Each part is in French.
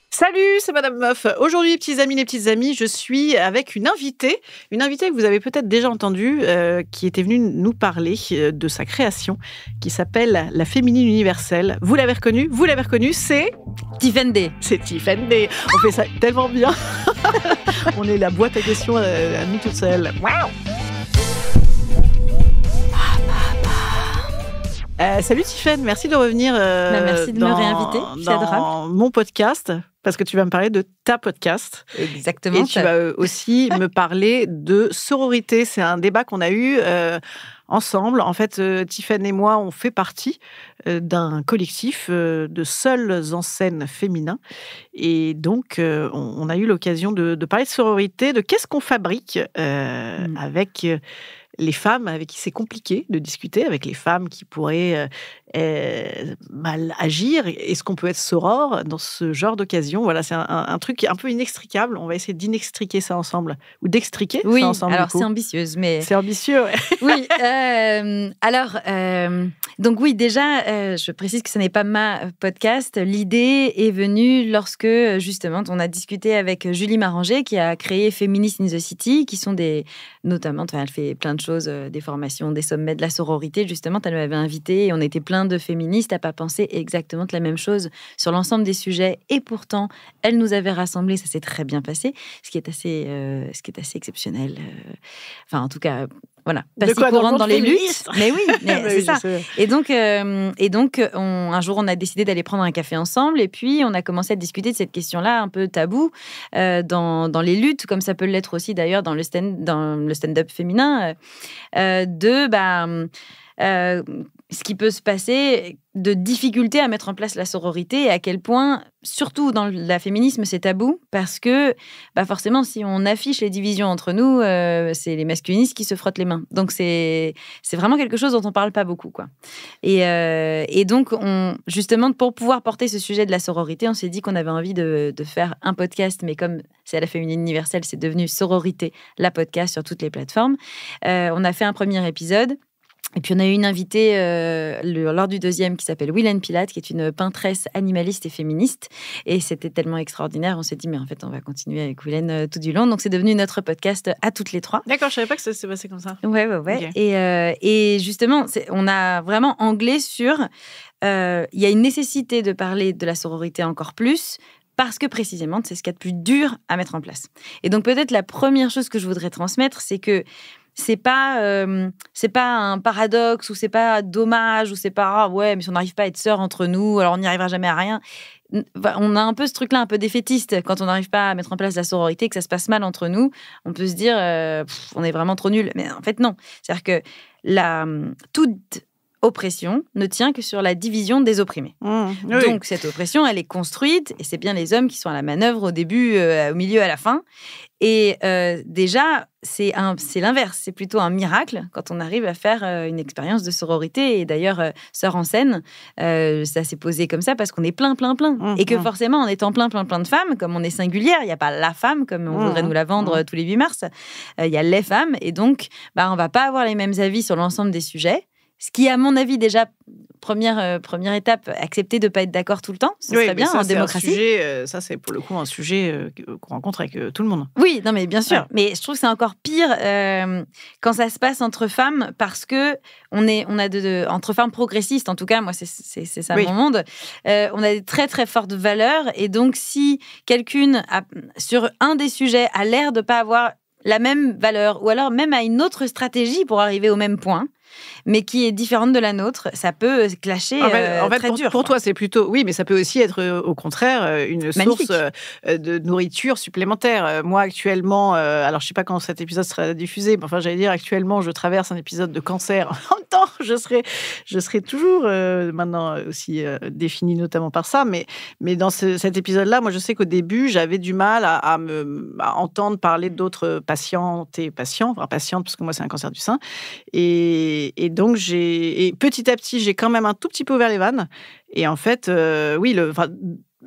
Salut, c'est Madame Meuf. Aujourd'hui, les petits amis, les petites amies, je suis avec une invitée que vous avez peut-être déjà entendue, qui était venue nous parler de sa création, qui s'appelle La Féminine Universelle. Vous l'avez reconnue, c'est Tiffany. C'est Tiffany. On fait ça tellement bien. On est la boîte à questions à nous toutes seules. Waouh. Salut Tiffany, merci de revenir merci de me réinviter, dans mon podcast, parce que tu vas me parler de ta podcast. Exactement. Et tu vas aussi me parler de sororité. C'est un débat qu'on a eu ensemble. En fait, Tiffany et moi, on fait partie d'un collectif de seuls en scène féminins. Et donc, on a eu l'occasion de parler de sororité, de qu'est-ce qu'on fabrique avec les femmes avec qui c'est compliqué de discuter, avec les femmes qui pourraient mal agir. Est-ce qu'on peut être sorore dans ce genre d'occasion? Voilà, c'est un truc un peu inextricable. On va essayer d'inextriquer ça ensemble, ou d'extriquer ça ensemble. Oui, alors c'est ambitieuse, mais... C'est ambitieux, ouais. Oui, donc oui, déjà, je précise que ce n'est pas ma podcast. L'idée est venue lorsque, justement, on a discuté avec Julie Maranger, qui a créé Feminist in the City, qui sont notamment, elle fait plein de choses, des formations, des sommets de la sororité. Justement, elle m'avait invitée et on était plein de féministes à pas penser exactement la même chose sur l'ensemble des sujets. Et pourtant, elle nous avait rassemblés, ça s'est très bien passé, ce qui est assez exceptionnel. Enfin, en tout cas... Voilà, pas si courante dans les luttes, mais oui, c'est ça. Et donc, un jour, on a décidé d'aller prendre un café ensemble, et puis on a commencé à discuter de cette question-là, un peu tabou, dans les luttes, comme ça peut l'être aussi d'ailleurs dans le stand-up féminin, ce qui peut se passer de difficulté à mettre en place la sororité et à quel point, surtout dans le féminisme, c'est tabou parce que forcément, si on affiche les divisions entre nous, c'est les masculinistes qui se frottent les mains. Donc, c'est vraiment quelque chose dont on ne parle pas beaucoup, quoi. Et donc, justement, pour pouvoir porter ce sujet de la sororité, on s'est dit qu'on avait envie de faire un podcast, mais comme c'est à La Féminine Universelle, c'est devenu Sororité, la podcast sur toutes les plateformes. On a fait un premier épisode. Et puis, on a eu une invitée lors du deuxième qui s'appelle Wilène Pilate, qui est une peintresse animaliste et féministe. Et c'était tellement extraordinaire. On s'est dit, mais en fait, on va continuer avec Wilène tout du long. Donc, c'est devenu notre podcast à toutes les trois. D'accord, je ne savais pas que ça s'est passé comme ça. Ouais. Okay. Et justement, on a vraiment anglais sur... Il y a une nécessité de parler de la sororité encore plus, parce que précisément, c'est ce qu'il y a de plus dur à mettre en place. Et donc, peut-être la première chose que je voudrais transmettre, c'est que c'est pas un paradoxe, ou c'est pas dommage, ou c'est pas mais si on n'arrive pas à être sœurs entre nous, alors on n'y arrivera jamais à rien. On a un peu ce truc-là un peu défaitiste quand on n'arrive pas à mettre en place la sororité, que ça se passe mal entre nous. On peut se dire on est vraiment trop nuls, mais en fait non. C'est-à-dire que toute oppression ne tient que sur la division des opprimés. Oui. Donc, cette oppression, elle est construite, et c'est bien les hommes qui sont à la manœuvre au début, au milieu, à la fin. Et déjà, c'est l'inverse. C'est plutôt un miracle quand on arrive à faire une expérience de sororité. Et d'ailleurs, Sœurs en scène, ça s'est posé comme ça parce qu'on est plein. Et que forcément, en étant plein de femmes, comme on est singulière, il n'y a pas la femme, comme on voudrait nous la vendre tous les 8 mars. Il y a les femmes. Et donc, on ne va pas avoir les mêmes avis sur l'ensemble des sujets. Ce qui, à mon avis, déjà, première étape, accepter de ne pas être d'accord tout le temps, ce serait bien en démocratie. Ça, c'est pour le coup un sujet qu'on rencontre avec tout le monde. Oui, non, mais bien sûr. Ouais. Mais je trouve que c'est encore pire quand ça se passe entre femmes, parce que entre femmes progressistes, en tout cas, moi, c'est ça mon monde, on a des très, très fortes valeurs. Et donc, si quelqu'une, sur un des sujets, a l'air de ne pas avoir la même valeur, ou alors même a une autre stratégie pour arriver au même point, mais qui est différente de la nôtre, ça peut clasher très dur. Pour toi, c'est plutôt... Oui, mais ça peut aussi être, au contraire, une source de nourriture supplémentaire. Moi, actuellement... alors, je ne sais pas quand cet épisode sera diffusé, mais enfin, j'allais dire, actuellement, je traverse un épisode de cancer. En même temps, je serai toujours maintenant aussi définie notamment par ça, mais dans cet épisode-là, moi, je sais qu'au début, j'avais du mal à entendre parler d'autres patientes et patients, enfin patientes, parce que moi, c'est un cancer du sein, et donc, petit à petit, j'ai quand même un tout petit peu ouvert les vannes. Et en fait,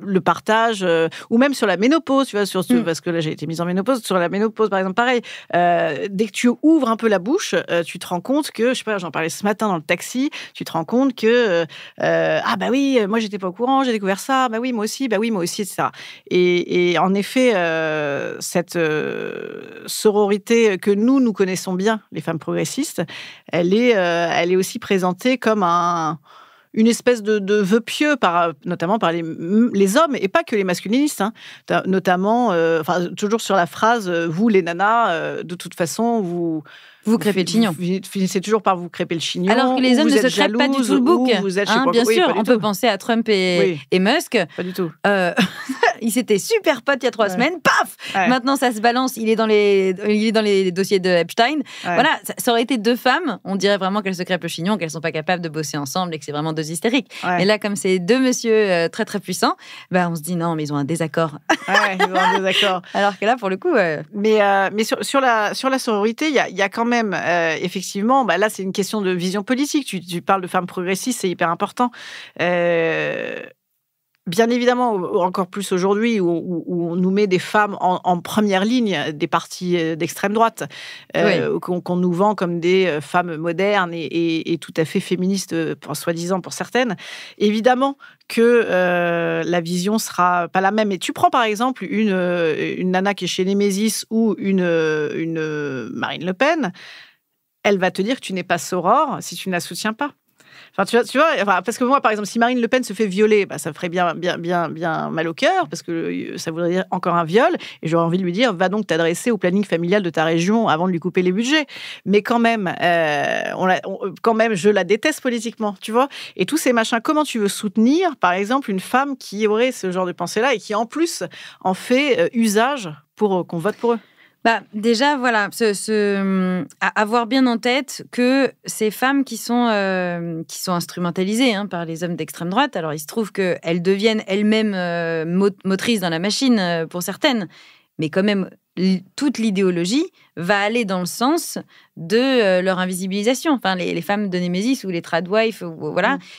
le partage, ou même sur la ménopause, tu vois, parce que là, j'ai été mise en ménopause. Sur la ménopause, par exemple, pareil. Dès que tu ouvres un peu la bouche, tu te rends compte que, je sais pas, j'en parlais ce matin dans le taxi, tu te rends compte que, ah bah oui, moi, j'étais pas au courant, j'ai découvert ça, bah oui, moi aussi, etc. Et en effet, cette sororité que nous connaissons bien, les femmes progressistes, elle est aussi présentée comme une espèce de vœu pieux, notamment par les hommes, et pas que les masculinistes, hein. Notamment, toujours sur la phrase « vous, les nanas, de toute façon, vous crêpez le chignon. Vous finissez toujours par vous crêper le chignon. » Alors que les hommes ne se crêpent pas du tout le bouc. Bien sûr, on peut penser à Trump et Musk. Pas du tout. Ils s'étaient super potes il y a 3 semaines. Paf. Maintenant, ça se balance. Il est dans les dossiers de Epstein. Voilà, ça aurait été 2 femmes. On dirait vraiment qu'elles se crêpent le chignon, qu'elles sont pas capables de bosser ensemble et que c'est vraiment 2 hystériques. Mais là, comme c'est 2 messieurs très très puissants, on se dit non, mais ils ont un désaccord. Ils ont un désaccord. Alors que là, pour le coup. Mais sur la sororité, il y a quand même effectivement. Là, c'est une question de vision politique. Tu parles de femmes progressistes, c'est hyper important. Bien évidemment, encore plus aujourd'hui, où on nous met des femmes en première ligne des partis d'extrême droite, qu'on nous vend comme des femmes modernes et tout à fait féministes, soi-disant pour certaines. Évidemment que la vision sera pas la même. Et tu prends par exemple une nana qui est chez Némésis ou une Marine Le Pen, elle va te dire que tu n'es pas soror si tu ne la soutiens pas. Enfin, tu vois, parce que moi, par exemple, si Marine Le Pen se fait violer, ça me ferait bien mal au cœur, parce que ça voudrait dire encore un viol, et j'aurais envie de lui dire, va donc t'adresser au planning familial de ta région avant de lui couper les budgets. Mais quand même, je la déteste politiquement, tu vois. Et tous ces machins, comment tu veux soutenir, par exemple, une femme qui aurait ce genre de pensée-là et qui, en plus, en fait usage pour qu'on vote pour eux? Déjà, voilà, avoir bien en tête que ces femmes qui sont instrumentalisées par les hommes d'extrême droite, alors il se trouve qu'elles deviennent elles-mêmes motrices dans la machine pour certaines, mais quand même, toute l'idéologie va aller dans le sens de leur invisibilisation. Enfin, les femmes de Némésis ou les tradwives,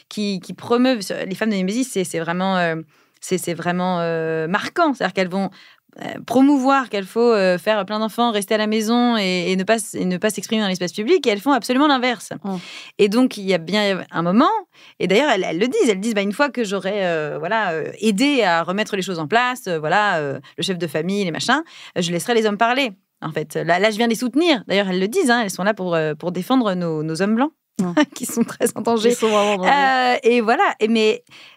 qui promeuvent... Les femmes de Némésis, c'est vraiment marquant. C'est-à-dire qu'elles vont promouvoir qu'il faut faire plein d'enfants, rester à la maison et ne pas s'exprimer dans l'espace public, et elles font absolument l'inverse. Et donc, il y a bien un moment, et d'ailleurs, elles le disent, une fois que j'aurai aidé à remettre les choses en place, le chef de famille, les machins, je laisserai les hommes parler. En fait, là, je viens les soutenir. D'ailleurs, elles le disent, elles sont là pour défendre nos hommes blancs. Qui sont très en danger. Ils sont vraiment en danger. Et voilà.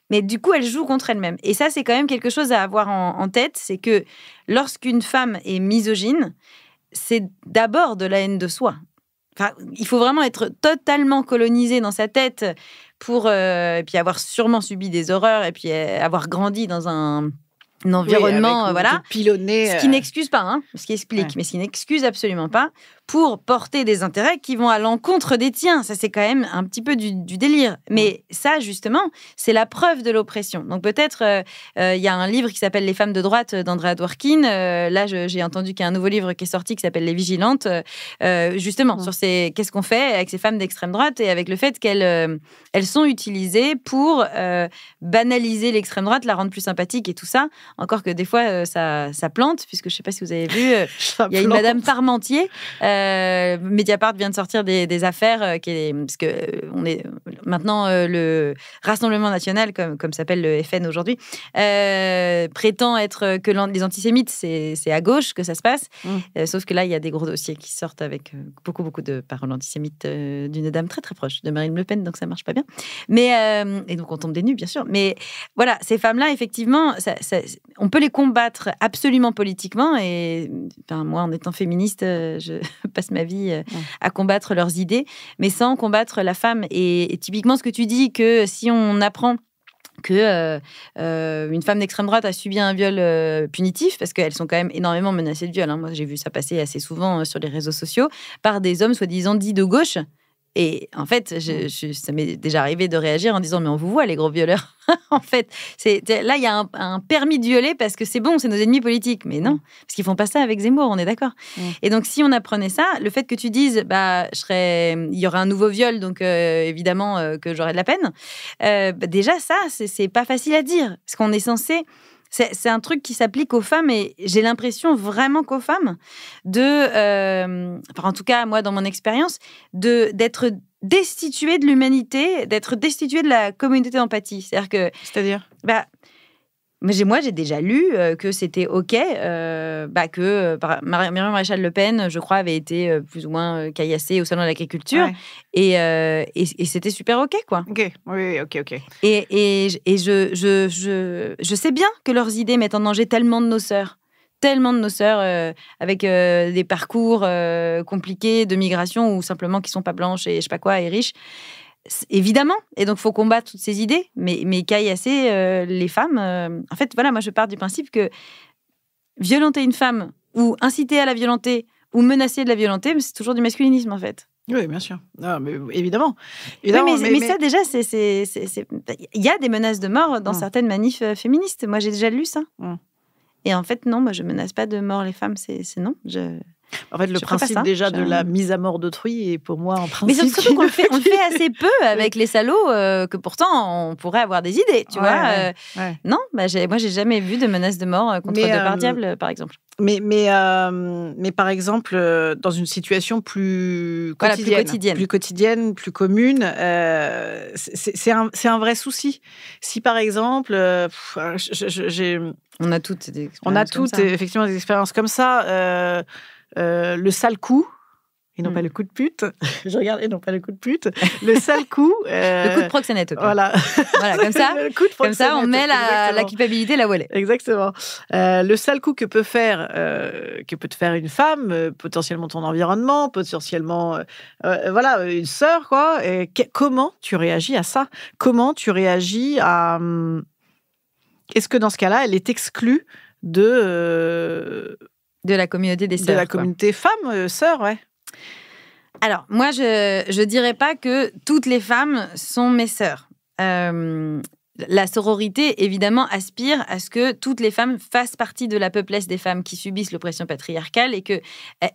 Mais du coup, elles jouent contre elles-mêmes. Et ça, c'est quand même quelque chose à avoir en tête. C'est que lorsqu'une femme est misogyne, c'est d'abord de la haine de soi. Enfin, il faut vraiment être totalement colonisé dans sa tête pour et puis avoir sûrement subi des horreurs et puis avoir grandi dans un environnement, pilonné, ce qui n'excuse pas, ce qui explique, mais ce qui n'excuse absolument pas, pour porter des intérêts qui vont à l'encontre des tiens. Ça, c'est quand même un petit peu du délire. Mais ça, justement, c'est la preuve de l'oppression. Donc peut-être, il y a un livre qui s'appelle « Les femmes de droite » d'Andrea Dworkin. Là, j'ai entendu qu'il y a un nouveau livre qui est sorti qui s'appelle « Les vigilantes », justement, sur qu'est-ce qu'on fait avec ces femmes d'extrême droite et avec le fait qu'elles sont utilisées pour banaliser l'extrême droite, la rendre plus sympathique et tout ça. Encore que des fois, ça plante, puisque je ne sais pas si vous avez vu, il y a une Madame Parmentier. Mediapart vient de sortir des affaires, parce que on est maintenant le Rassemblement national, comme s'appelle le FN aujourd'hui, prétend être que les antisémites, c'est à gauche que ça se passe. Sauf que là, il y a des gros dossiers qui sortent avec beaucoup de paroles antisémites d'une dame très très proche de Marine Le Pen, donc ça marche pas bien. Mais et donc on tombe des nues, bien sûr. Mais voilà, ces femmes-là, effectivement, on peut les combattre absolument politiquement. Et moi, en étant féministe, je passe ma vie à combattre leurs idées, mais sans combattre la femme. Et typiquement, ce que tu dis, que si on apprend que une femme d'extrême droite a subi un viol punitif, parce qu'elles sont quand même énormément menacées de viol. Moi, j'ai vu ça passer assez souvent sur les réseaux sociaux, par des hommes soi-disant dits de gauche, Et en fait, ça m'est déjà arrivé de réagir en disant « Mais on vous voit, les gros violeurs !» En fait, là, il y a un permis de violer parce que c'est bon, c'est nos ennemis politiques. Mais non, parce qu'ils font pas ça avec Zemmour, on est d'accord. Et donc, si on apprenait ça, le fait que tu dises il y aurait un nouveau viol, donc évidemment que j'aurais de la peine, déjà, ça, c'est pas facile à dire. Parce qu'on est censé... C'est un truc qui s'applique aux femmes et j'ai l'impression vraiment qu'aux femmes en tout cas, moi, dans mon expérience, d'être destituées de l'humanité, d'être destituées de la communauté d'empathie. C'est-à-dire moi, j'ai déjà lu que c'était OK, que Myriam Maréchal Le Pen, je crois, avait été plus ou moins caillassée au salon de l'agriculture. Ouais. Et c'était super OK, quoi. OK, oui, OK. Et je sais bien que leurs idées mettent en danger tellement de nos sœurs. Avec des parcours compliqués de migration ou simplement qui ne sont pas blanches et je sais pas quoi, et riches. Évidemment, et donc il faut combattre toutes ces idées, mais caillasser les femmes. En fait, voilà, moi je pars du principe que violenter une femme ou inciter à la violenter ou menacer de la violenter, c'est toujours du masculinisme en fait. Oui, bien sûr. Non, mais évidemment. Oui, mais ça déjà, il y a des menaces de mort dans certaines manifs féministes. Moi j'ai déjà lu ça. Et en fait, non, moi je menace pas de mort les femmes, c'est non. En fait, le principe déjà de la mise à mort d'autrui est pour moi en principe... Mais surtout qu'on le fait assez peu avec les salauds, que pourtant on pourrait avoir des idées, tu vois. Non, moi j'ai jamais vu de menace de mort contre Depardieu, par exemple. Mais par exemple, dans une situation plus quotidienne, plus commune, c'est un vrai souci. Si par exemple, on a toutes effectivement des expériences comme ça. Le sale coup, et non pas le coup de pute. Je regarde, et non pas le coup de pute. Le sale coup. Le coup de proxénète, okay. Voilà, comme ça, on met la culpabilité là où elle est. Exactement. Le sale coup que peut te faire une femme, potentiellement ton environnement, potentiellement, une sœur, quoi. Et comment tu réagis à ça ? Comment tu réagis à... Est-ce que dans ce cas-là, elle est exclue de la communauté des sœurs. De la communauté femme, sœur, ouais. Alors, moi, je dirais pas que toutes les femmes sont mes sœurs. La sororité, évidemment, aspire à ce que toutes les femmes fassent partie de la peuplesse des femmes qui subissent l'oppression patriarcale et que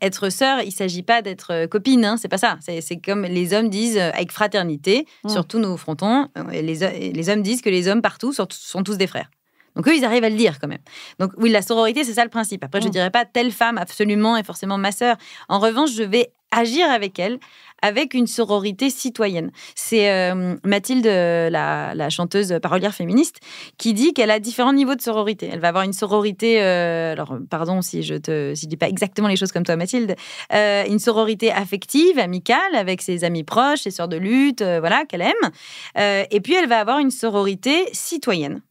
être sœur, il s'agit pas d'être copine, hein, c'est pas ça. C'est comme les hommes disent avec fraternité, sur tous nos frontons, et les hommes disent que les hommes partout sont tous des frères. Donc eux, ils arrivent à le dire quand même. Donc oui, la sororité, c'est ça le principe. Après, je ne dirais pas telle femme absolument est forcément ma sœur. En revanche, je vais agir avec elle avec une sororité citoyenne. C'est Mathilde, la chanteuse parolière féministe, qui dit qu'elle a différents niveaux de sororité. Elle va avoir une sororité, alors pardon si je dis pas exactement les choses comme toi Mathilde, une sororité affective, amicale, avec ses amis proches, ses sœurs de lutte, qu'elle aime. Et puis elle va avoir une sororité citoyenne,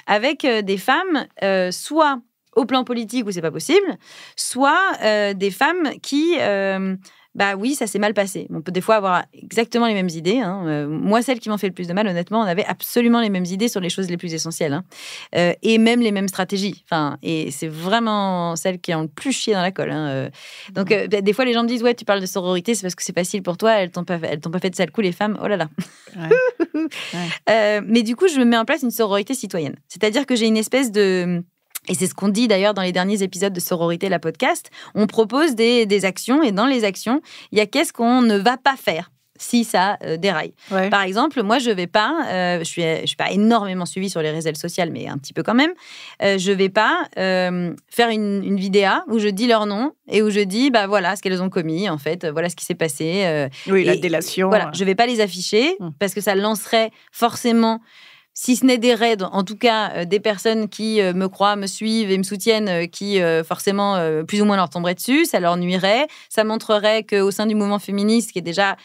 avec des femmes, soit au plan politique où c'est pas possible, soit des femmes qui... oui, ça s'est mal passé. On peut des fois avoir exactement les mêmes idées. Hein. Moi, celle qui m'en fait le plus de mal, honnêtement, on avait absolument les mêmes idées sur les choses les plus essentielles. Hein. Et même les mêmes stratégies. Et c'est vraiment celles qui ont le plus chié dans la colle. Hein. Donc, des fois, les gens me disent « Ouais, tu parles de sororité, c'est parce que c'est facile pour toi. Elles t'ont pas fait de sale coup, les femmes. Oh là là. Ouais. » Mais du coup, je mets en place une sororité citoyenne. C'est-à-dire que j'ai une espèce de... Et c'est ce qu'on dit d'ailleurs dans les derniers épisodes de Sororité, la podcast. On propose des actions et dans les actions, il y a qu'est-ce qu'on ne va pas faire si ça déraille. Ouais. Par exemple, moi, je vais pas, je suis pas énormément suivie sur les réseaux sociaux, mais un petit peu quand même, je vais pas faire une vidéo où je dis leur nom et où je dis, voilà ce qu'elles ont commis, en fait, voilà ce qui s'est passé. La délation. Voilà, je vais pas les afficher parce que ça lancerait forcément... Si ce n'est des raids, en tout cas des personnes qui me croient, me suivent et me soutiennent, qui forcément plus ou moins leur tomberaient dessus, ça leur nuirait. Ça montrerait qu'au sein du mouvement féministe, qui est déjà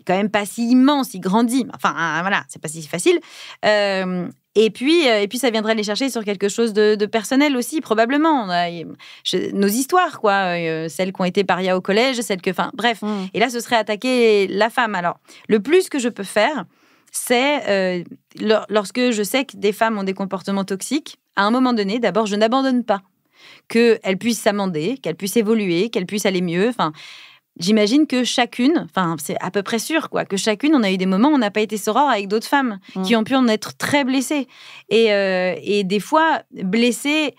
quand même pas si immense, il grandit, voilà, c'est pas si facile. Et puis, ça viendrait les chercher sur quelque chose de personnel aussi, probablement. Nos histoires, quoi. Celles qui ont été parias au collège, bref. Et là, ce serait attaquer la femme. Alors, le plus que je peux faire, c'est lorsque je sais que des femmes ont des comportements toxiques, à un moment donné, d'abord, je n'abandonne pas. Qu'elles puissent s'amender, qu'elles puissent évoluer, qu'elles puissent aller mieux. j'imagine que chacune, enfin c'est à peu près sûr quoi, que chacune on a eu des moments où on n'a pas été soror avec d'autres femmes qui ont pu en être très blessées et des fois blessées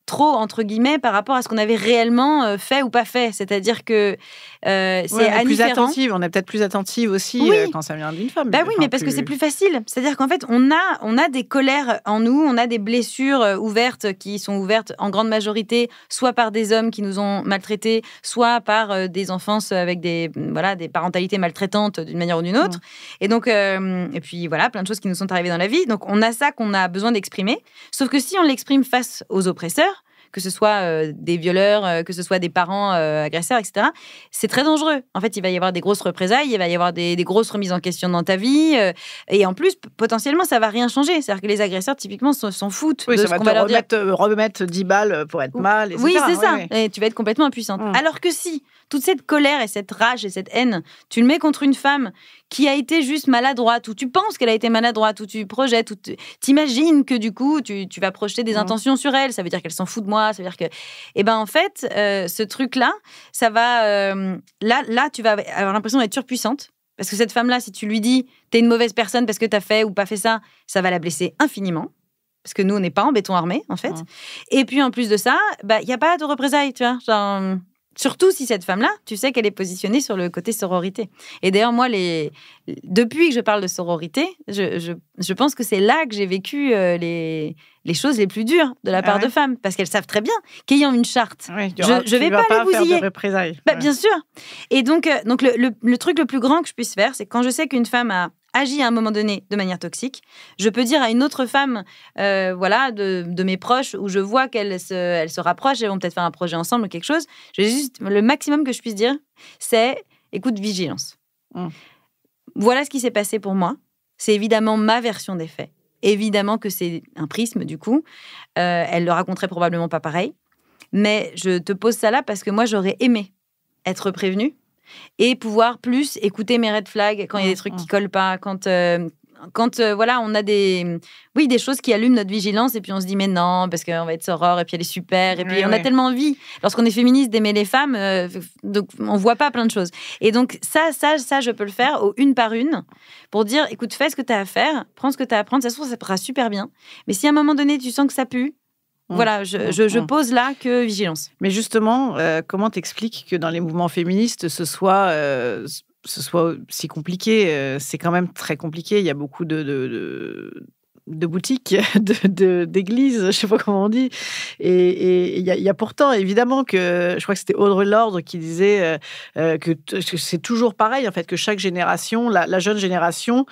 trop entre guillemets par rapport à ce qu'on avait réellement fait ou pas fait, c'est-à-dire que c'est plus attentive, on est peut-être plus attentive aussi quand ça vient d'une femme. Bah oui, mais parce que c'est plus facile. C'est-à-dire qu'en fait, on a des colères en nous, on a des blessures ouvertes qui sont ouvertes en grande majorité, soit par des hommes qui nous ont maltraités, soit par des enfances avec des parentalités maltraitantes d'une manière ou d'une autre. Et donc, et puis voilà, plein de choses qui nous sont arrivées dans la vie. Donc, on a ça qu'on a besoin d'exprimer. Sauf que si on l'exprime face aux oppresseurs, que ce soit des violeurs, que ce soit des parents agresseurs, etc., c'est très dangereux. En fait, il va y avoir des grosses représailles, il va y avoir des grosses remises en question dans ta vie. Et en plus, potentiellement, ça ne va rien changer. C'est-à-dire que les agresseurs, typiquement, s'en foutent de ce qu'on va leur dire. Remettre 10 balles pour être mal, etc. Oui, c'est ça. Oui. Et tu vas être complètement impuissante. Alors que si toute cette colère et cette rage et cette haine, tu le mets contre une femme qui a été juste maladroite, ou tu penses qu'elle a été maladroite, ou tu projettes, ou t'imagines que du coup, tu vas projeter des intentions sur elle, ça veut dire qu'elle s'en fout de moi, ça veut dire que... Eh ben en fait, ce truc-là, ça va... Là, tu vas avoir l'impression d'être surpuissante, parce que cette femme-là, si tu lui dis « t'es une mauvaise personne parce que t'as fait ou pas fait ça », ça va la blesser infiniment. Parce que nous, on n'est pas en béton armé, en fait. Et puis, en plus de ça, il n'y a pas de représailles, tu vois. Genre... Surtout si cette femme-là, tu sais qu'elle est positionnée sur le côté sororité. Et d'ailleurs, moi, depuis que je parle de sororité, je pense que c'est là que j'ai vécu les choses les plus dures de la part de femmes. Parce qu'elles savent très bien qu'ayant une charte, je ne vais pas les bousiller. Bien sûr. Et donc le truc le plus grand que je puisse faire, c'est quand je sais qu'une femme a agi à un moment donné de manière toxique, je peux dire à une autre femme de mes proches où je vois qu'elle se rapproche, elles vont peut-être faire un projet ensemble ou quelque chose, le maximum que je puisse dire, c'est écoute, vigilance. Voilà ce qui s'est passé pour moi. C'est évidemment ma version des faits. Évidemment que c'est un prisme, du coup. Elle le raconterait probablement pas pareil. Mais je te pose ça là parce que moi, j'aurais aimé être prévenue et pouvoir plus écouter mes red flags quand il y a des trucs qui collent pas, quand on a des choses qui allument notre vigilance et puis on se dit mais non parce qu'on va être soror et puis elle est super et puis on a tellement envie lorsqu'on est féministe d'aimer les femmes donc on voit pas plein de choses et donc ça je peux le faire une par une pour dire écoute fais ce que tu as à faire, prends ce que tu as à prendre, ça se trouve ça sera super bien mais si à un moment donné tu sens que ça pue voilà, je pose là que vigilance. Mais justement, comment t'expliques que dans les mouvements féministes, ce soit si compliqué? C'est quand même très compliqué. Il y a beaucoup de boutiques, d'églises, je ne sais pas comment on dit. Et il y a pourtant, évidemment, que je crois que c'était Audre Lorde qui disait que c'est toujours pareil, en fait, que chaque génération, la jeune génération,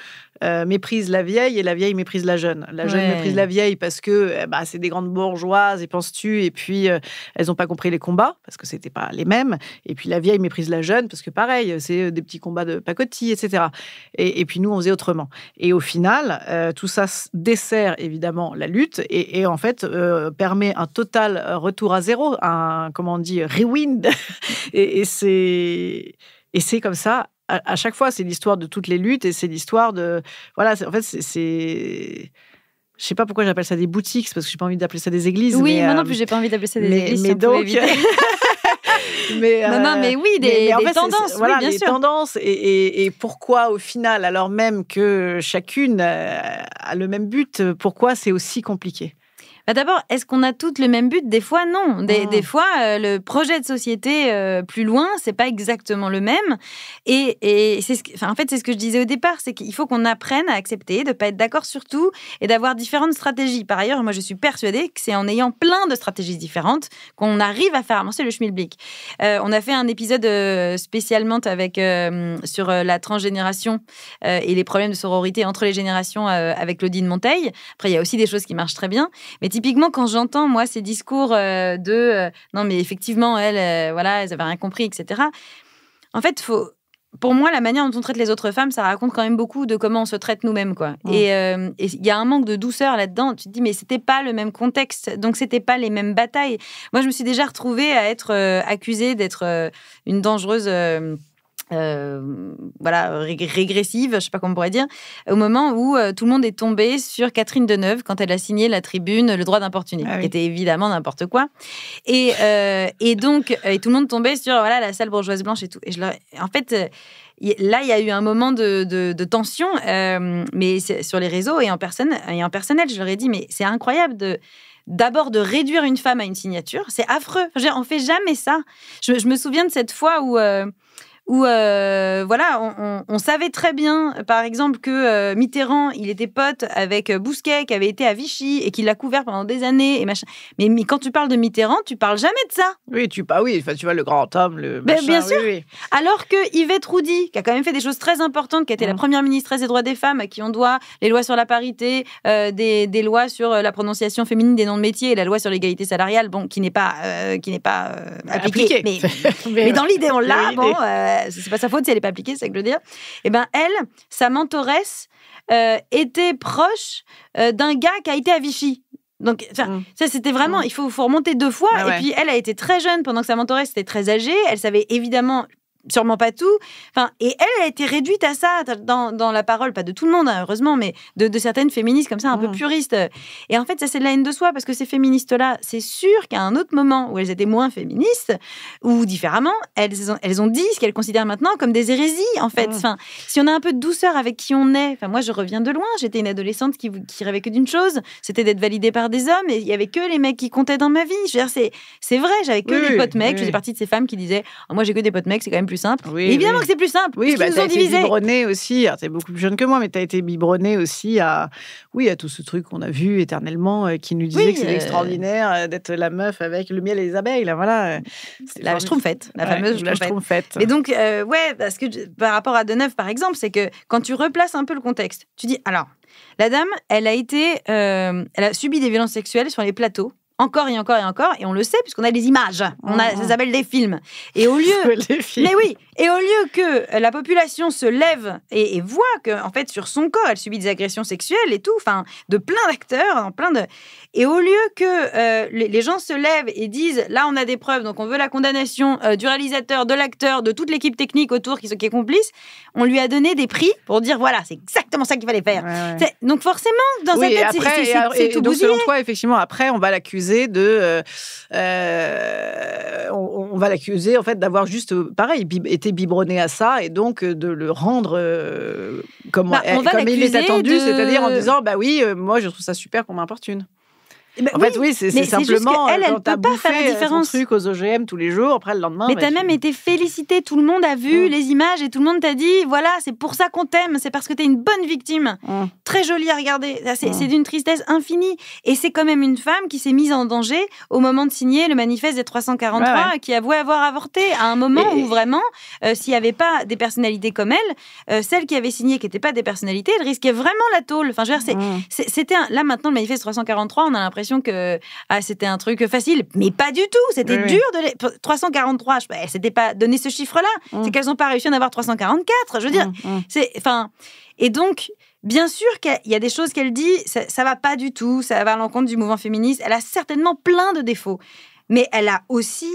méprise la vieille et la vieille méprise la jeune. La jeune méprise la vieille parce que c'est des grandes bourgeoises, et penses-tu, et puis elles n'ont pas compris les combats parce que c'était pas les mêmes. Et puis la vieille méprise la jeune parce que pareil, c'est des petits combats de pacotille, etc. Et puis nous, on faisait autrement. Et au final, tout ça dessert évidemment la lutte et en fait permet un total retour à zéro, un rewind. et c'est comme ça. À chaque fois, c'est l'histoire de toutes les luttes et c'est l'histoire de... Voilà, en fait, c'est... Je sais pas pourquoi j'appelle ça des boutiques, parce que j'ai pas envie d'appeler ça des églises. Oui, moi non plus, j'ai pas envie d'appeler ça des églises. Mais donc... mais oui, des tendances. Voilà, bien les sûr. tendances. Et pourquoi, au final, alors même que chacune a le même but, pourquoi c'est aussi compliqué ? D'abord, est-ce qu'on a toutes le même but ? Des fois, non. Des fois, le projet de société plus loin, c'est pas exactement le même. Et c'est en fait, c'est ce que je disais au départ, c'est qu'il faut qu'on apprenne à accepter, de pas être d'accord sur tout et d'avoir différentes stratégies. Par ailleurs, moi, je suis persuadée que c'est en ayant plein de stratégies différentes qu'on arrive à faire avancer le schmilblick. On a fait un épisode spécialement sur la transgénération et les problèmes de sororité entre les générations avec Claudine Monteil. Après, il y a aussi des choses qui marchent très bien. Mais typiquement, quand j'entends, moi, ces discours non, mais effectivement, elles avaient rien compris, etc. En fait, pour moi, la manière dont on traite les autres femmes, ça raconte quand même beaucoup de comment on se traite nous-mêmes, quoi. Et il y a un manque de douceur là-dedans. Tu te dis, mais c'était pas le même contexte, donc c'était pas les mêmes batailles. Moi, je me suis déjà retrouvée à être accusée d'être une dangereuse... régressive, je ne sais pas comment on pourrait dire, au moment où tout le monde est tombé sur Catherine Deneuve quand elle a signé la tribune Le droit d'importuner, qui était évidemment n'importe quoi. Et donc, tout le monde tombait sur la sale bourgeoise blanche et tout. Et en fait, là, il y a eu un moment de tension, mais sur les réseaux et en personnel, je leur ai dit, mais c'est incroyable d'abord de réduire une femme à une signature, c'est affreux. Enfin, on fait jamais ça. Je me souviens de cette fois où on savait très bien, par exemple, que Mitterrand, il était pote avec Bousquet, qui avait été à Vichy et qui l'a couvert pendant des années. Et machin. Mais quand tu parles de Mitterrand, tu parles jamais de ça. Oui, tu vois le grand homme, le machin. Bien sûr. Oui. Alors que Yvette Roudy, qui a quand même fait des choses très importantes, qui a été la première ministresse des droits des femmes, à qui on doit les lois sur la parité, des lois sur la prononciation féminine des noms de métiers et la loi sur l'égalité salariale, qui n'est pas appliquée. Mais dans l'idée, on l'a. C'est pas sa faute si elle n'est pas appliquée, c'est ça que je veux dire. Et ben elle, sa mentoresse, était proche d'un gars qui a été à Vichy. Donc, ça, c'était vraiment... Il faut remonter 2 fois. Et puis, elle a été très jeune pendant que sa mentoresse était très âgée. Elle savait évidemment... sûrement pas tout. Et elle a été réduite à ça dans la parole, pas de tout le monde, hein, heureusement, mais de certaines féministes comme ça, un peu puristes. Et en fait, ça, c'est de la haine de soi, parce que ces féministes-là, c'est sûr qu'à un autre moment où elles étaient moins féministes, ou différemment, elles ont dit ce qu'elles considèrent maintenant comme des hérésies, en fait. Si on a un peu de douceur avec qui on est... moi, je reviens de loin. J'étais une adolescente qui rêvait que d'une chose, c'était d'être validée par des hommes, et il y avait que les mecs qui comptaient dans ma vie. Je veux dire, c'est vrai, j'avais que des potes mecs. Je faisais partie de ces femmes qui disaient moi, j'ai que des potes mecs, c'est quand même plus simple. Évidemment que c'est plus simple. Oui, t'as été biberonnée aussi. T'es beaucoup plus jeune que moi, mais t'as été biberonnée aussi à tout ce truc qu'on a vu éternellement, qui nous disait que c'était extraordinaire d'être la meuf avec le miel et les abeilles. Là, voilà. La schtroumpfette, la fameuse schtroumpfette. Mais donc, parce que par rapport à Deneuve, par exemple, c'est que quand tu replaces un peu le contexte, tu dis, alors, la dame, elle a subi des violences sexuelles sur les plateaux. Encore et encore et encore, et on le sait puisqu'on a des images, ça s'appelle des films. Et au lieu, mais oui, et au lieu que la population se lève et voit que, en fait, sur son corps, elle subit des agressions sexuelles et tout, de plein d'acteurs, et au lieu que les gens se lèvent et disent, là, on a des preuves, donc on veut la condamnation du réalisateur, de l'acteur, de toute l'équipe technique autour qui est complice, on lui a donné des prix pour dire, voilà, c'est exactement ça qu'il fallait faire. Donc forcément, dans sa tête, c'est tout bousillé. Selon toi, effectivement, après, on va l'accuser on va l'accuser en fait d'avoir juste pareil été biberonné à ça et donc de le rendre comme il est attendu, c'est-à-dire en disant moi je trouve ça super qu'on m'importune. En fait, c'est simplement elle peut pas faire la différence. Son truc aux OGM tous les jours, après le lendemain. Mais t'as même été félicitée, tout le monde a vu les images et tout le monde t'a dit, voilà, c'est pour ça qu'on t'aime, c'est parce que t'es une bonne victime. Très jolie à regarder, c'est d'une tristesse infinie. Et c'est quand même une femme qui s'est mise en danger au moment de signer le manifeste des 343, qui avouait avoir avorté à un moment où vraiment, s'il n'y avait pas des personnalités comme elle, celles qui avaient signé qui n'étaient pas des personnalités, elles risquaient vraiment la tôle. Enfin, je veux dire, c'était là maintenant le manifeste 343, on a l'impression que c'était un truc facile, mais pas du tout. C'était dur de 343. C'était pas donner ce chiffre-là. C'est qu'elles n'ont pas réussi à en avoir 344. Je veux dire, et donc. Bien sûr qu'il y a des choses qu'elle dit, ça va pas du tout, ça va à l'encontre du mouvement féministe. Elle a certainement plein de défauts. Mais elle a aussi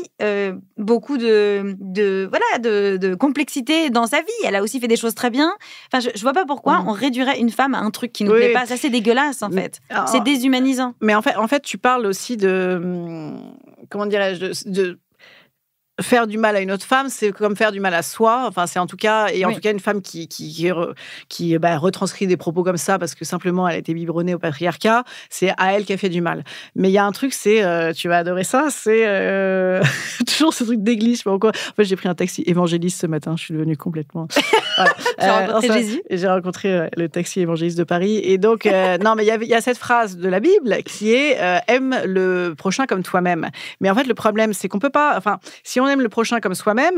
beaucoup de complexité dans sa vie. Elle a aussi fait des choses très bien. Enfin, je vois pas pourquoi on réduirait une femme à un truc qui nous plaît pas. Ça, c'est dégueulasse, en fait. C'est déshumanisant. Mais en fait, tu parles aussi de... Comment dirais-je de faire du mal à une autre femme, c'est comme faire du mal à soi. Enfin, c'est en tout cas une femme qui retranscrit des propos comme ça parce que simplement elle a été biberonnée au patriarcat. C'est à elle qui a fait du mal. Mais il y a un truc, c'est tu vas adorer ça. C'est toujours ce truc d'église. Je sais pas pourquoi. En fait, j'ai pris un taxi évangéliste ce matin. Je suis devenue complètement. Voilà. Tu as rencontré Jésus. J'ai rencontré le taxi évangéliste de Paris. Et donc non, mais il y a cette phrase de la Bible qui est aime le prochain comme toi-même. Mais en fait, le problème, c'est qu'on peut pas. Enfin, si on aime le prochain comme soi-même,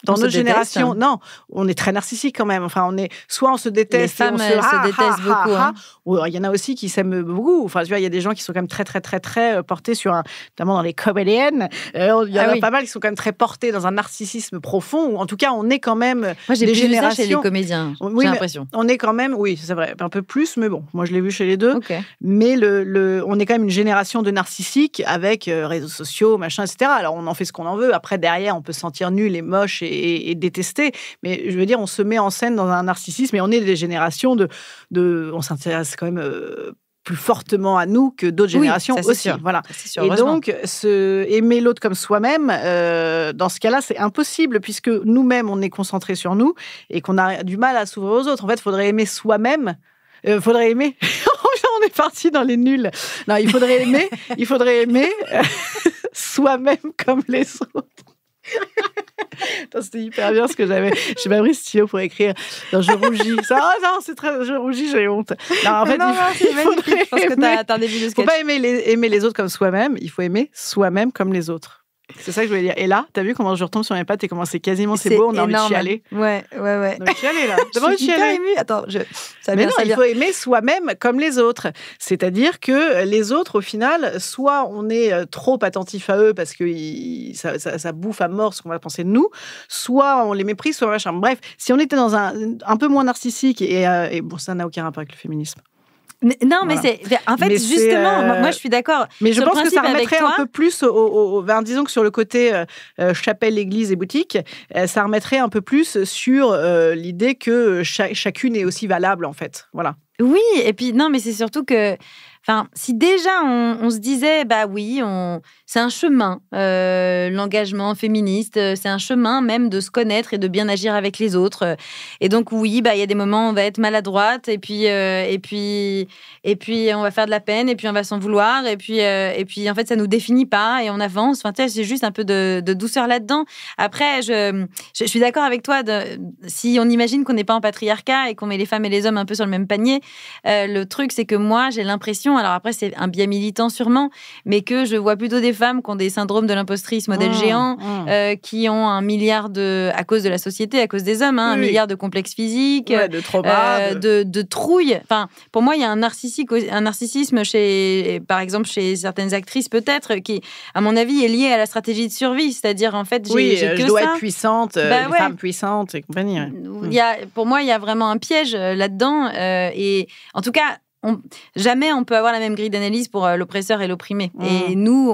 dans notre génération, non, on est très narcissique quand même. Enfin, soit on se déteste, les femmes se détestent beaucoup. Ou il y en a aussi qui s'aiment beaucoup. Enfin, tu vois, il y a des gens qui sont quand même très, très, très, très portés sur notamment dans les comédiennes. Il y en a pas mal qui sont quand même très portés dans un narcissisme profond. Ou en tout cas, on est quand même moi, j'ai des plus générations. Vu ça chez les comédiens. J'ai l'impression. On est quand même, oui, c'est vrai, un peu plus, mais bon, moi je l'ai vu chez les deux. Okay. Mais on est quand même une génération de narcissiques avec réseaux sociaux, machin, etc. Alors on en fait ce qu'on en veut. Après, derrière, on peut se sentir nul et moche et détester. Mais je veux dire, on se met en scène dans un narcissisme et on est des générations on s'intéresse quand même plus fortement à nous que d'autres générations aussi. Voilà. Sûr, et donc, aimer l'autre comme soi-même, dans ce cas-là, c'est impossible puisque nous-mêmes, on est concentrés sur nous et qu'on a du mal à s'ouvrir aux autres. En fait, il faudrait aimer soi-même. Faudrait aimer. On est parti dans les nuls. Non, il faudrait aimer soi-même comme les autres. C'était hyper bien ce que j'avais. J'ai pas pris stylo pour écrire. Non, je rougis. Je rougis, j'ai honte. Non, en fait, c'est magnifique. Je pense que t'as un début de sketch. Faut pas aimer les autres comme soi-même. Il faut aimer soi-même comme les autres. C'est ça que je voulais dire. Et là, t'as vu comment je retombe sur mes pattes et comment c'est beau, on a envie de chialer. Ouais. On a envie de chialer, là. Je suis hyper émue. Attends, mais non, il faut aimer soi-même comme les autres. C'est-à-dire que les autres, au final, soit on est trop attentif à eux parce que ça bouffe à mort ce qu'on va penser de nous, soit on les méprise, soit machin. Bref, si on était dans un peu moins narcissique et bon, ça n'a aucun rapport avec le féminisme. Non, mais en fait, justement, moi je suis d'accord. Mais je pense que ça remettrait un peu plus disons que sur le côté chapelle, église et boutique, ça remettrait un peu plus sur l'idée que chacune est aussi valable, en fait. Voilà. Oui, et puis non, mais c'est surtout que, si déjà on se disait, bah oui, c'est un chemin, l'engagement féministe, c'est un chemin même de se connaître et de bien agir avec les autres. Et donc oui, bah il y a des moments où on va être maladroite et puis on va faire de la peine et puis on va s'en vouloir et puis en fait ça nous définit pas et on avance. Enfin, tu sais, c'est juste un peu de douceur là-dedans. Après, je suis d'accord avec toi. Si on imagine qu'on n'est pas en patriarcat et qu'on met les femmes et les hommes un peu sur le même panier, le truc c'est que moi j'ai l'impression, alors après c'est un biais militant sûrement, mais que je vois plutôt des femmes qui ont des syndromes de l'impostrice modèle géant, qui ont 1 milliard à cause de la société, à cause des hommes, 1 milliard de complexes physiques, de trauma, de trouille. Enfin, pour moi, il y a un narcissisme par exemple, chez certaines actrices peut-être, qui, à mon avis, est lié à la stratégie de survie. C'est-à-dire, en fait, je dois être puissante, une femme puissante et compagnie. Pour moi, il y a vraiment un piège là-dedans. Et en tout cas, jamais on peut avoir la même grille d'analyse pour l'oppresseur et l'opprimé. Et nous,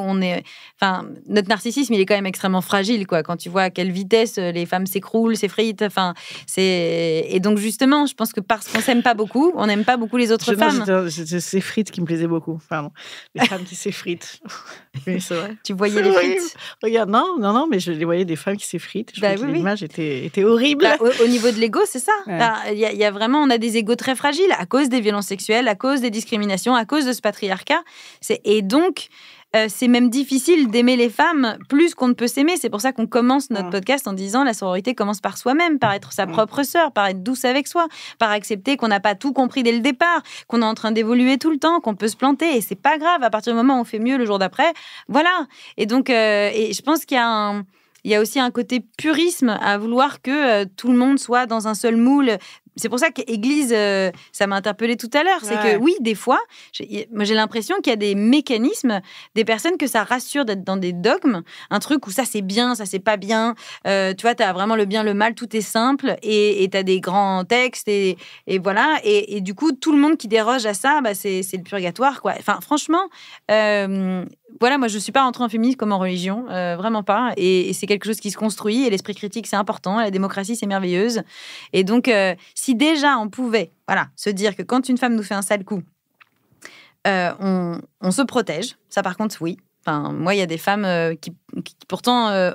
notre narcissisme, il est quand même extrêmement fragile, quoi. Quand tu vois à quelle vitesse les femmes s'écroulent, s'effritent. Et donc justement, je pense que parce qu'on s'aime pas beaucoup, on n'aime pas beaucoup les autres femmes. C'est ces frites qui me plaisaient beaucoup. Pardon. Les femmes qui s'effritent. Oui, c'est vrai. Tu voyais les frites? Regarde, non, mais je les voyais des femmes qui s'effritent. Je trouvais que l'image était horrible. Au niveau de l'ego, c'est ça. Il y a vraiment, on a des égos très fragiles à cause des violences sexuelles, à cause des discriminations, à cause de ce patriarcat. Et donc, c'est même difficile d'aimer les femmes plus qu'on ne peut s'aimer. C'est pour ça qu'on commence notre podcast en disant la sororité commence par soi-même, par être sa propre sœur, par être douce avec soi, par accepter qu'on n'a pas tout compris dès le départ, qu'on est en train d'évoluer tout le temps, qu'on peut se planter et c'est pas grave. À partir du moment où on fait mieux le jour d'après, voilà. Et donc, et je pense qu'il y a aussi un côté purisme à vouloir que tout le monde soit dans un seul moule. C'est pour ça qu'Église, ça m'a interpellée tout à l'heure. C'est que oui, des fois, j'ai l'impression qu'il y a des mécanismes, des personnes que ça rassure d'être dans des dogmes, un truc où ça c'est bien, ça c'est pas bien. Tu vois, t'as vraiment le bien, le mal, tout est simple et t'as des grands textes et voilà. Et du coup, tout le monde qui déroge à ça, bah, c'est le purgatoire, quoi. Enfin, franchement, voilà, moi je suis pas rentrée en féminisme comme en religion, vraiment pas. Et c'est quelque chose qui se construit et l'esprit critique c'est important, la démocratie c'est merveilleuse. Et donc, si déjà on pouvait se dire que quand une femme nous fait un sale coup, on se protège, ça par contre oui. Enfin, moi il y a des femmes qui pourtant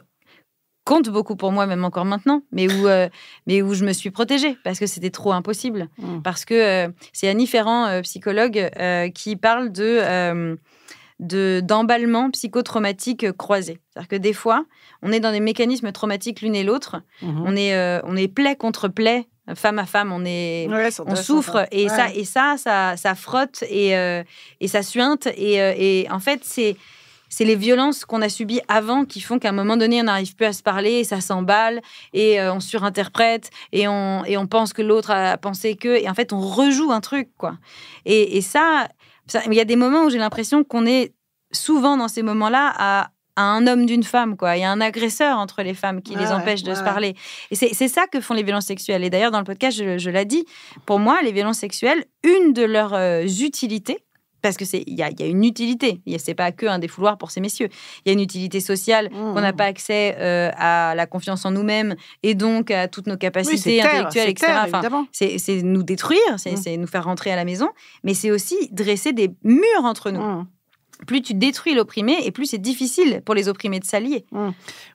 comptent beaucoup pour moi, même encore maintenant, mais où je me suis protégée parce que c'était trop impossible. Parce que c'est Annie Ferrand, psychologue, qui parle d'emballement psychotraumatique croisé. C'est-à-dire que des fois, on est dans des mécanismes traumatiques l'une et l'autre. On est plaie contre plaie, femme à femme, on souffre et ça frotte et ça suinte et en fait c'est les violences qu'on a subies avant qui font qu'à un moment donné on n'arrive plus à se parler et ça s'emballe et on surinterprète et on pense que l'autre a pensé que et en fait on rejoue un truc, quoi. Et ça, il y a des moments où j'ai l'impression qu'on est souvent dans ces moments-là à un homme d'une femme, quoi. Il y a un agresseur entre les femmes qui les empêche de se parler. Et c'est ça que font les violences sexuelles. Et d'ailleurs, dans le podcast, je l'ai dit, pour moi, les violences sexuelles, une de leurs utilités, parce que il y a une utilité. C'est pas que un défouloir pour ces messieurs. Il y a une utilité sociale qu'on n'a pas accès à la confiance en nous-mêmes et donc à toutes nos capacités intellectuelles, etc. C'est nous détruire, c'est nous faire rentrer à la maison, mais c'est aussi dresser des murs entre nous. Plus tu détruis l'opprimé et plus c'est difficile pour les opprimés de s'allier.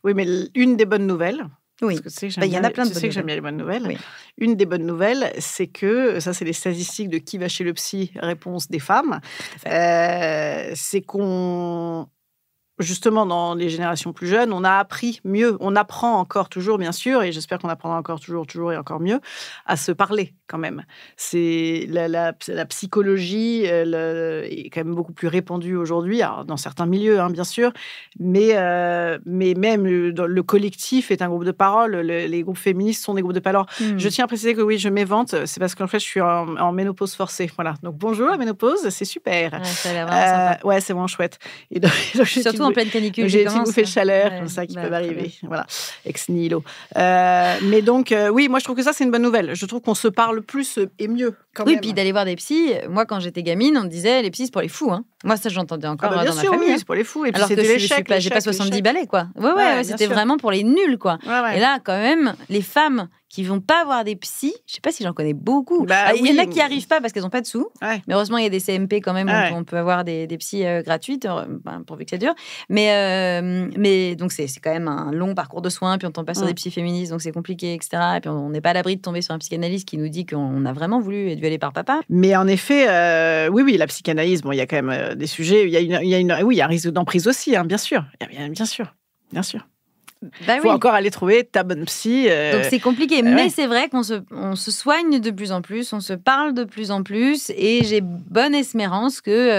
Oui, mais une des bonnes nouvelles. Oui, il y en a plein de bonnes nouvelles. Tu sais que j'aime bien les bonnes nouvelles. Oui. Une des bonnes nouvelles, c'est que, ça c'est les statistiques de qui va chez le psy, réponse des femmes, c'est qu'on... Justement, dans les générations plus jeunes, on a appris mieux. On apprend encore toujours, bien sûr, et j'espère qu'on apprendra encore toujours et encore mieux, à se parler quand même. C'est la psychologie est quand même beaucoup plus répandue aujourd'hui, alors, dans certains milieux, bien sûr, mais même le collectif est un groupe de parole. Les groupes féministes sont des groupes de parole. Je tiens à préciser que oui, je m'évente, c'est parce qu'en fait, je suis en ménopause forcée. Voilà. Donc, bonjour la ménopause, c'est super. Ouais, ça a l'air vraiment sympa. Ouais, c'est vraiment chouette. Et donc, surtout en pleine canicule. J'ai une bouffée de chaleur, comme ça, qui peuvent arriver. Voilà, ex nihilo. Mais donc, oui, moi, je trouve que ça, c'est une bonne nouvelle. Je trouve qu'on se parle plus et mieux, quand même. Oui, puis d'aller voir des psys. Moi, quand j'étais gamine, on me disait, les psys, c'est pour les fous. Moi, ça, j'entendais encore dans ma famille. Oui, c'est pour les fous. Et puis, alors c'était que j'ai pas 70 balais, quoi. Ouais, c'était vraiment pour les nuls, quoi. Et là, quand même, les femmes qui vont pas voir des psys, je sais pas si j'en connais beaucoup. Il y en a qui arrivent pas parce qu'elles ont pas de sous. Mais heureusement, il y a des CMP quand même où on peut avoir des psys gratuites, pourvu que ça dure. Mais donc, c'est quand même un long parcours de soins, puis on tombe pas sur des psys féministes, donc c'est compliqué, etc. Et puis on n'est pas à l'abri de tomber sur un psychanalyste qui nous dit qu'on a vraiment voulu être violé par papa. Mais en effet, oui, la psychanalyse, il y a quand même des sujets, il y a un risque d'emprise aussi, bien sûr. Bien sûr. Faut encore aller trouver ta bonne psy. Donc c'est compliqué, mais c'est vrai qu'on se soigne de plus en plus, on se parle de plus en plus, et j'ai bonne espérance que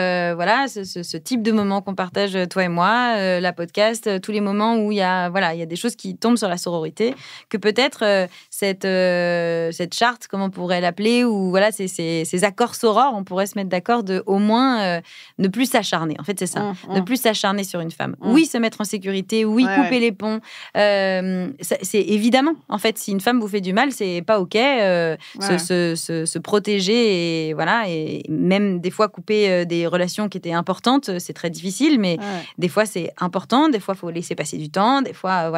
ce type de moment qu'on partage toi et moi, la podcast, tous les moments où il y a des choses qui tombent sur la sororité, que peut-être cette charte, comme on pourrait l'appeler, ou ces accords sorores, on pourrait se mettre d'accord de au moins ne plus s'acharner. En fait, c'est ça, ne plus s'acharner sur une femme. Oui, se mettre en sécurité, couper les ponts. C'est évidemment, en fait, si une femme vous fait du mal, c'est pas ok. Se protéger et même des fois couper des relations qui étaient importantes, c'est très difficile, mais des fois c'est important, des fois faut laisser passer du temps, des fois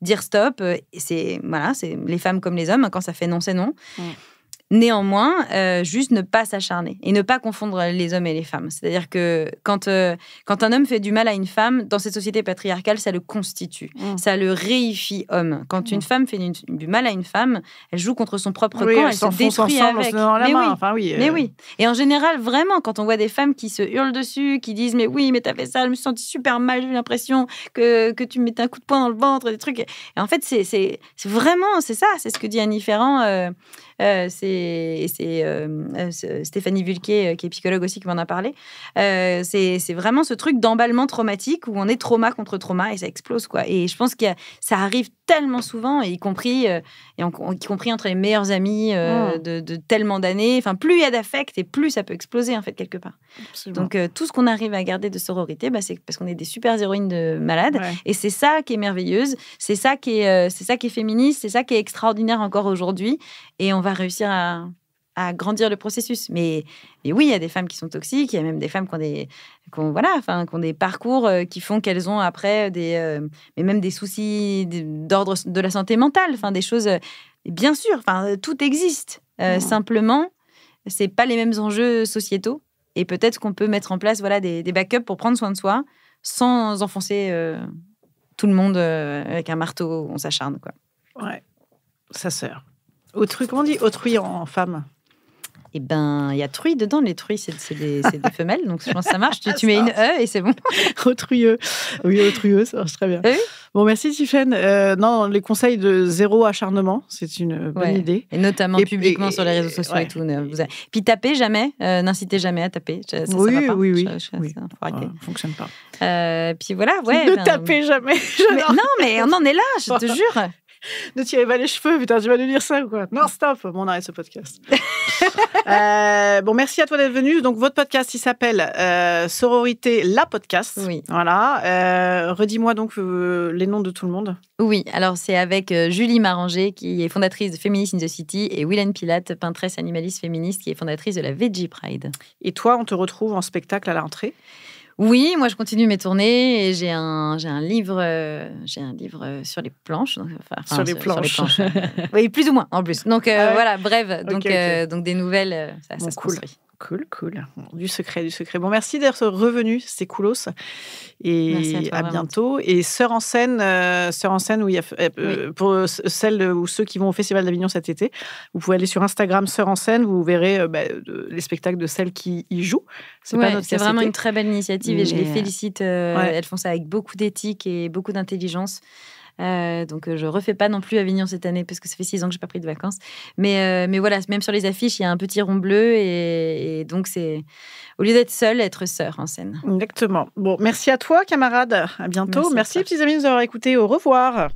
dire stop. C'est les femmes comme les hommes, quand ça fait non, c'est non. Néanmoins, juste ne pas s'acharner et ne pas confondre les hommes et les femmes. C'est-à-dire que quand un homme fait du mal à une femme, dans cette société patriarcale, ça le constitue. Ça le réifie homme. Quand une femme fait du mal à une femme, elle joue contre son propre camp, elle se détruit avec. Mais oui. Et en général, vraiment, quand on voit des femmes qui se hurlent dessus, qui disent « Mais oui, mais t'as fait ça, je me suis sentie super mal, j'ai eu l'impression que tu me mettais un coup de poing dans le ventre, des trucs. » Et en fait, c'est vraiment, c'est ça, c'est ce que dit Annie Ferrand. C'est Stéphanie Vulquet, qui est psychologue aussi, qui m'en a parlé. C'est vraiment ce truc d'emballement traumatique où on est trauma contre trauma et ça explose, quoi. Et je pense que ça arrive tellement souvent, y compris entre les meilleurs amis de tellement d'années. Enfin, plus il y a d'affect et plus ça peut exploser, en fait, quelque part. Absolument. Donc, tout ce qu'on arrive à garder de sororité, c'est parce qu'on est des super héroïnes de malades. Et c'est ça qui est merveilleuse. C'est ça qui est féministe. C'est ça qui est extraordinaire encore aujourd'hui. Et on va réussir à grandir le processus. Mais oui, il y a des femmes qui sont toxiques, il y a même des femmes qui ont des parcours qui font qu'elles ont après mais même des soucis d'ordre de la santé mentale, des choses... Bien sûr, tout existe. Simplement, c'est pas les mêmes enjeux sociétaux. Et peut-être qu'on peut mettre en place des backups pour prendre soin de soi sans enfoncer tout le monde avec un marteau, on s'acharne, quoi. Ouais, sa sœur. Comment on dit autrui en femme? Eh ben, il y a truie dedans. Les truies, c'est des femelles, donc je pense que ça marche. Tu mets une E et c'est bon. Autruyeux. Oui, autruyeux, ça marche très bien. Oui. Bon, merci Tiffaine. Non, les conseils de zéro acharnement, c'est une bonne idée. Et notamment publiquement sur les réseaux sociaux et tout. Puis tapez jamais, n'incitez jamais à taper. Ça va pas. Oui. Ça fonctionne pas. Puis voilà, Ne tapez jamais. Mais on en est là, je te jure. Ne tirez pas les cheveux, putain, tu vas nous dire ça ou quoi? Non, stop, on arrête ce podcast. Bon, merci à toi d'être venu. Donc, votre podcast, il s'appelle Sororité, la podcast. Oui. Voilà. Redis-moi donc les noms de tout le monde. Oui, alors c'est avec Julie Maranger, qui est fondatrice de Feminist in the City, et Willen Pilate, peintresse animaliste féministe, qui est fondatrice de la Veggie Pride. Et toi, on te retrouve en spectacle à la rentrée? Oui, moi je continue mes tournées et j'ai un livre sur les planches. Sur les planches. Oui, plus ou moins en plus. Donc voilà, bref, Okay. donc des nouvelles, ça se cool. construit. Cool. Du secret. Bon, merci d'être revenu, c'était coolos. Et à bientôt. Et Sœurs en scène, où il y a, pour celles ou ceux qui vont au Festival d'Avignon cet été, vous pouvez aller sur Instagram Sœurs en scène, vous verrez les spectacles de celles qui y jouent. C'est vraiment une très belle initiative et je les félicite. Elles font ça avec beaucoup d'éthique et beaucoup d'intelligence. Donc je refais pas non plus Avignon cette année parce que ça fait 6 ans que j'ai pas pris de vacances, mais voilà, même sur les affiches il y a un petit rond bleu et donc c'est au lieu d'être seule, être sœur en scène. Exactement. Bon, merci à toi camarade, à bientôt. Merci petits amis de nous avoir écoutés, au revoir.